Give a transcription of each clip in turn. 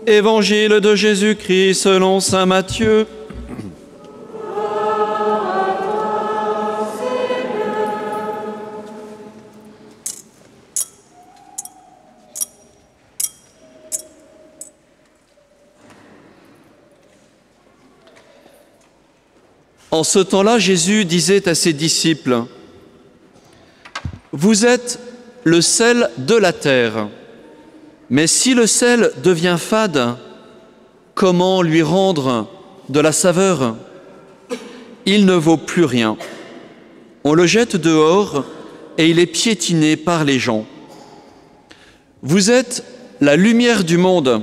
Évangile de Jésus-Christ selon saint Matthieu. En ce temps-là, Jésus disait à ses disciples : « Vous êtes le sel de la terre. Mais si le sel devient fade, comment lui rendre de la saveur ? Il ne vaut plus rien. On le jette dehors et il est piétiné par les gens. Vous êtes la lumière du monde.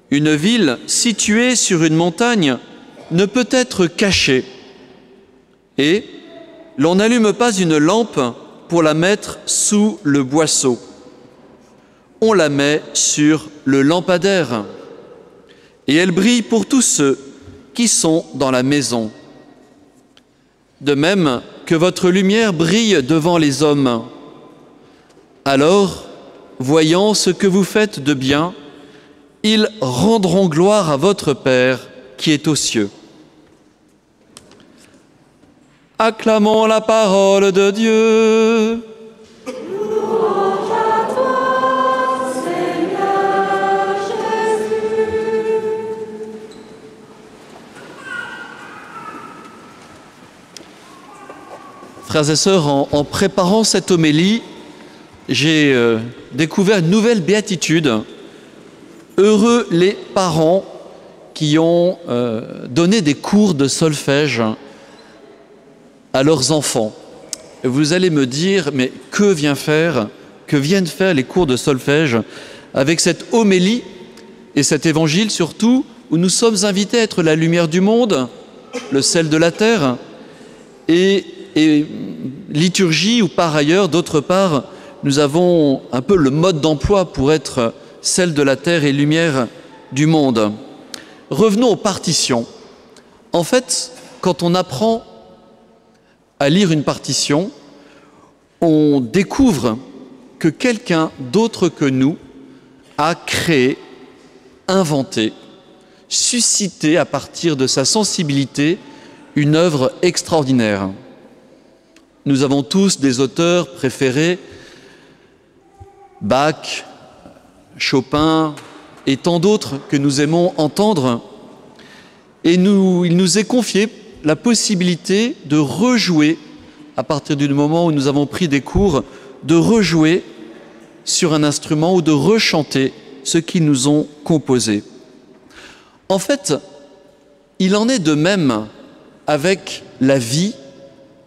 Une ville située sur une montagne ne peut être cachée. Et l'on n'allume pas une lampe pour la mettre sous le boisseau. On la met sur le lampadaire et elle brille pour tous ceux qui sont dans la maison. De même que votre lumière brille devant les hommes. Alors, voyant ce que vous faites de bien, ils rendront gloire à votre Père qui est aux cieux. Acclamons la parole de Dieu. Louange à toi, Seigneur Jésus. Frères et sœurs, en préparant cette homélie, j'ai découvert une nouvelle béatitude. Heureux les parents qui ont donné des cours de solfège à leurs enfants. Vous allez me dire, mais que viennent faire les cours de solfège avec cette homélie et cet évangile surtout, où nous sommes invités à être la lumière du monde, le sel de la terre, et liturgie où par ailleurs, d'autre part, nous avons un peu le mode d'emploi pour être sel de la terre et lumière du monde. Revenons aux partitions. En fait, quand on apprend à lire une partition, on découvre que quelqu'un d'autre que nous a créé, inventé, suscité à partir de sa sensibilité une œuvre extraordinaire. Nous avons tous des auteurs préférés, Bach, Chopin et tant d'autres que nous aimons entendre. Et il nous est confié la possibilité de rejouer, à partir du moment où nous avons pris des cours, de rejouer sur un instrument ou de rechanter ce qu'ils nous ont composé. En fait, il en est de même avec la vie,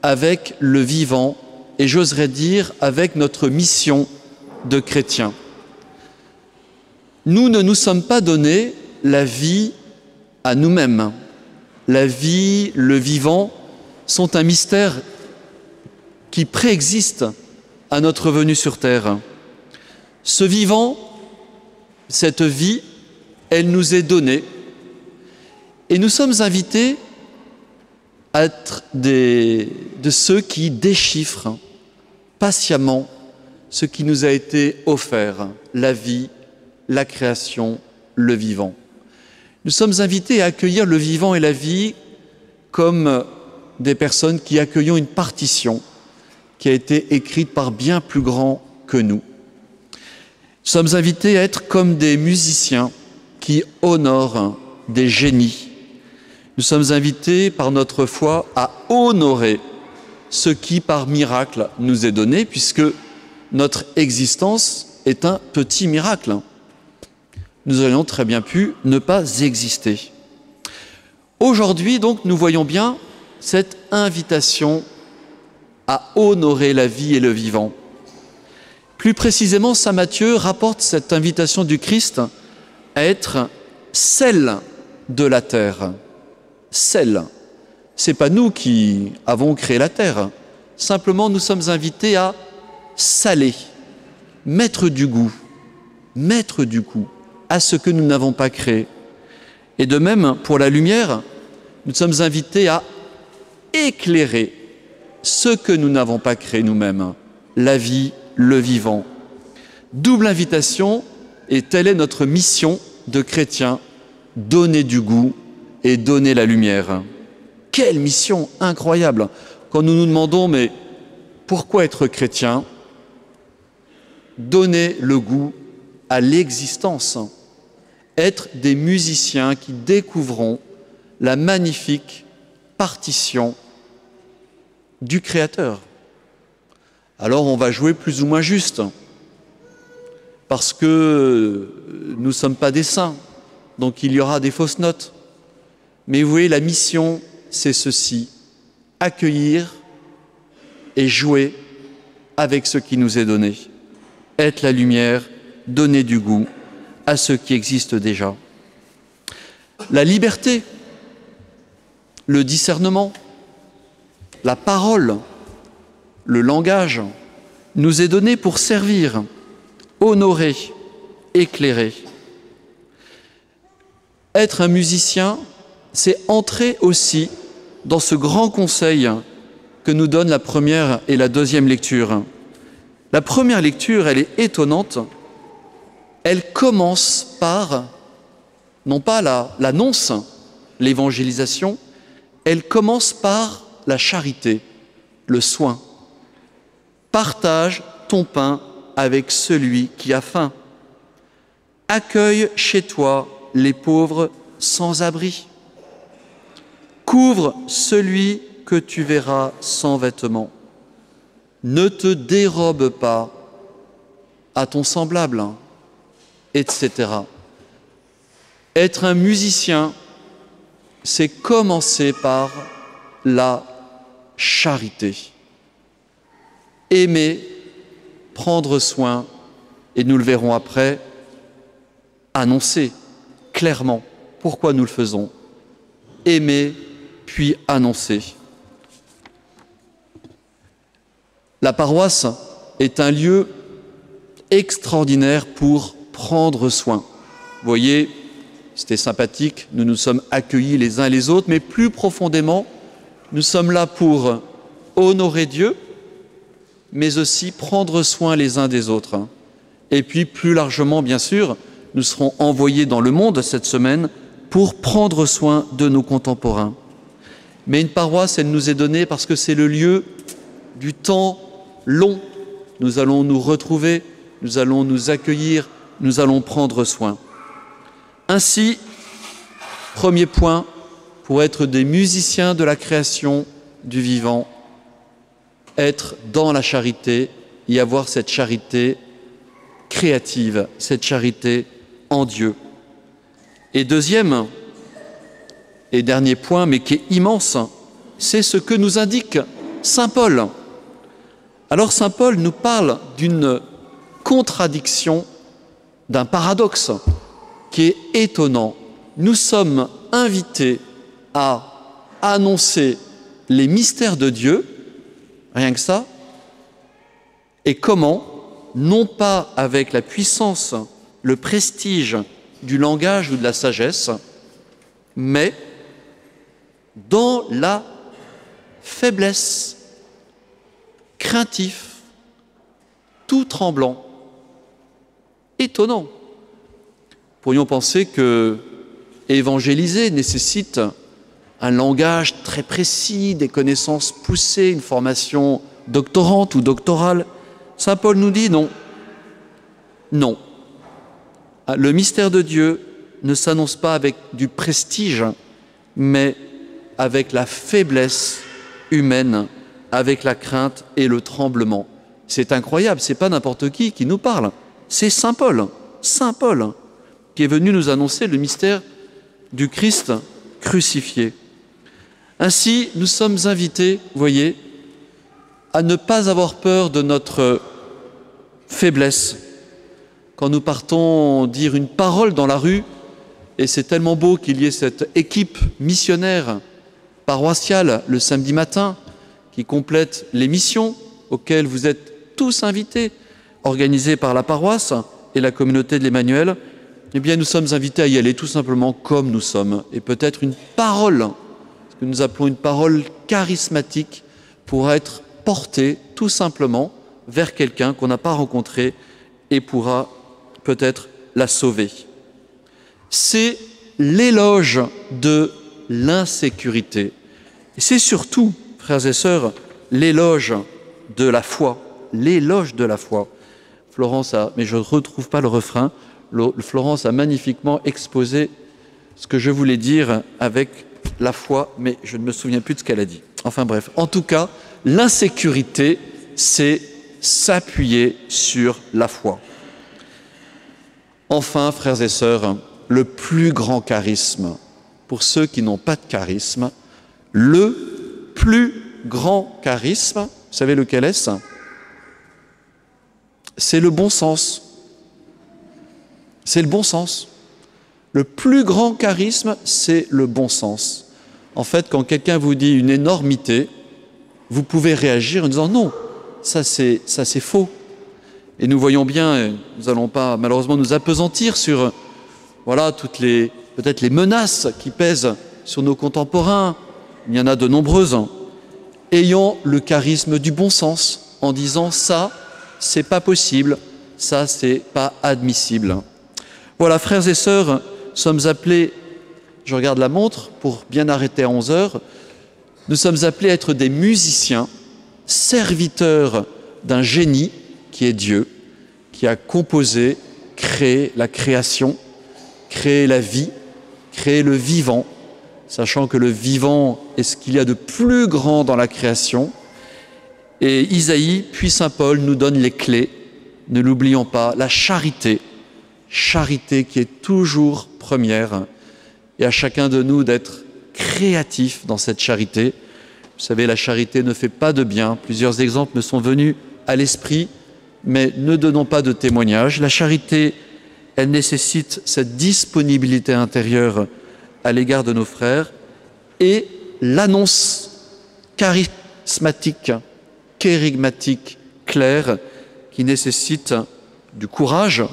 avec le vivant, et j'oserais dire avec notre mission de chrétiens. Nous ne nous sommes pas donné la vie à nous-mêmes. La vie, le vivant sont un mystère qui préexiste à notre venue sur terre. Ce vivant, cette vie, elle nous est donnée et nous sommes invités à être de ceux qui déchiffrent patiemment ce qui nous a été offert, la vie, la création, le vivant. Nous sommes invités à accueillir le vivant et la vie comme des personnes qui accueillons une partition qui a été écrite par bien plus grand que nous. Nous sommes invités à être comme des musiciens qui honorent des génies. Nous sommes invités par notre foi à honorer ce qui par miracle nous est donné, puisque notre existence est un petit miracle. Nous aurions très bien pu ne pas exister. Aujourd'hui, donc, nous voyons bien cette invitation à honorer la vie et le vivant. Plus précisément, saint Matthieu rapporte cette invitation du Christ à être sel de la terre. Sel. Ce n'est pas nous qui avons créé la terre. Simplement, nous sommes invités à saler, mettre du goût à ce que nous n'avons pas créé. Et de même, pour la lumière, nous sommes invités à éclairer ce que nous n'avons pas créé nous-mêmes, la vie, le vivant. Double invitation, et telle est notre mission de chrétiens, donner du goût et donner la lumière. Quelle mission incroyable! Quand nous nous demandons, mais pourquoi être chrétien? Donner le goût à l'existence, être des musiciens qui découvrons la magnifique partition du Créateur. Alors on va jouer plus ou moins juste, parce que nous ne sommes pas des saints, donc il y aura des fausses notes. Mais vous voyez, la mission, c'est ceci, accueillir et jouer avec ce qui nous est donné. Être la lumière, donner du goût à ce qui existe déjà. La liberté, le discernement, la parole, le langage nous est donné pour servir, honorer, éclairer. Être un musicien, c'est entrer aussi dans ce grand conseil que nous donnent la première et la deuxième lecture. La première lecture, elle est étonnante. Elle commence par, non pas l'annonce, l'évangélisation, elle commence par la charité, le soin. Partage ton pain avec celui qui a faim. Accueille chez toi les pauvres sans abri. Couvre celui que tu verras sans vêtements. Ne te dérobe pas à ton semblable, etc. Être un musicien, c'est commencer par la charité. Aimer, prendre soin, et nous le verrons après, annoncer clairement pourquoi nous le faisons. Aimer, puis annoncer. La paroisse est un lieu extraordinaire pour prendre soin. Vous voyez, c'était sympathique, nous nous sommes accueillis les uns les autres, mais plus profondément, nous sommes là pour honorer Dieu, mais aussi prendre soin les uns des autres. Et puis, plus largement, bien sûr, nous serons envoyés dans le monde cette semaine pour prendre soin de nos contemporains. Mais une paroisse, elle nous est donnée parce que c'est le lieu du temps long. Nous allons nous retrouver, nous allons nous accueillir, nous allons prendre soin. Ainsi, premier point, pour être des musiciens de la création du vivant, être dans la charité, y avoir cette charité créative, cette charité en Dieu. Et deuxième et dernier point, mais qui est immense, c'est ce que nous indique saint Paul. Alors saint Paul nous parle d'une contradiction, d'un paradoxe qui est étonnant. Nous sommes invités à annoncer les mystères de Dieu, rien que ça, et comment? Non pas avec la puissance, le prestige du langage ou de la sagesse, mais dans la faiblesse, craintif, tout tremblant. Étonnant. Pourrions penser que évangéliser nécessite un langage très précis, des connaissances poussées, une formation doctorante ou doctorale. Saint Paul nous dit non. Non. Le mystère de Dieu ne s'annonce pas avec du prestige, mais avec la faiblesse humaine, avec la crainte et le tremblement. C'est incroyable, c'est pas n'importe qui nous parle. C'est Saint Paul, qui est venu nous annoncer le mystère du Christ crucifié. Ainsi, nous sommes invités, vous voyez, à ne pas avoir peur de notre faiblesse. Quand nous partons dire une parole dans la rue, et c'est tellement beau qu'il y ait cette équipe missionnaire paroissiale le samedi matin qui complète les missions auxquelles vous êtes tous invités, organisées par la paroisse et la communauté de l'Emmanuel, eh bien nous sommes invités à y aller tout simplement comme nous sommes. Et peut-être une parole, ce que nous appelons une parole charismatique, pour être portée tout simplement vers quelqu'un qu'on n'a pas rencontré et pourra peut-être la sauver. c'est l'éloge de l'insécurité. Et c'est surtout, frères et sœurs, l'éloge de la foi. L'éloge de la foi. Florence a, mais je ne retrouve pas le refrain, Florence a magnifiquement exposé ce que je voulais dire avec la foi, mais je ne me souviens plus de ce qu'elle a dit. Enfin bref, en tout cas, l'insécurité, c'est s'appuyer sur la foi. Enfin, frères et sœurs, le plus grand charisme, pour ceux qui n'ont pas de charisme, le plus grand charisme, vous savez lequel est-ce? C'est le bon sens. C'est le bon sens. Le plus grand charisme, c'est le bon sens. En fait, quand quelqu'un vous dit une énormité, vous pouvez réagir en disant non, ça c'est faux. Et nous voyons bien, nous n'allons pas malheureusement nous appesantir sur voilà, toutes les peut-être les menaces qui pèsent sur nos contemporains. Il y en a de nombreuses. Ayant le charisme du bon sens en disant ça, c'est pas possible, ça c'est pas admissible. Voilà, frères et sœurs, sommes appelés, je regarde la montre pour bien arrêter à 11 heures, nous sommes appelés à être des musiciens, serviteurs d'un génie qui est Dieu, qui a composé, créé la création, créé la vie, créé le vivant, sachant que le vivant est ce qu'il y a de plus grand dans la création. Et Isaïe, puis saint Paul nous donne les clés, ne l'oublions pas, la charité, charité qui est toujours première, et à chacun de nous d'être créatif dans cette charité. Vous savez, la charité ne fait pas de bien. Plusieurs exemples me sont venus à l'esprit, mais ne donnons pas de témoignage. La charité, elle nécessite cette disponibilité intérieure à l'égard de nos frères et l'annonce charismatique, kérigmatique, claire, qui nécessite du courage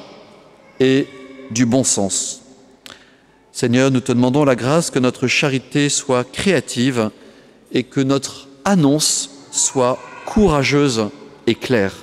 et du bon sens. Seigneur, nous te demandons la grâce que notre charité soit créative et que notre annonce soit courageuse et claire.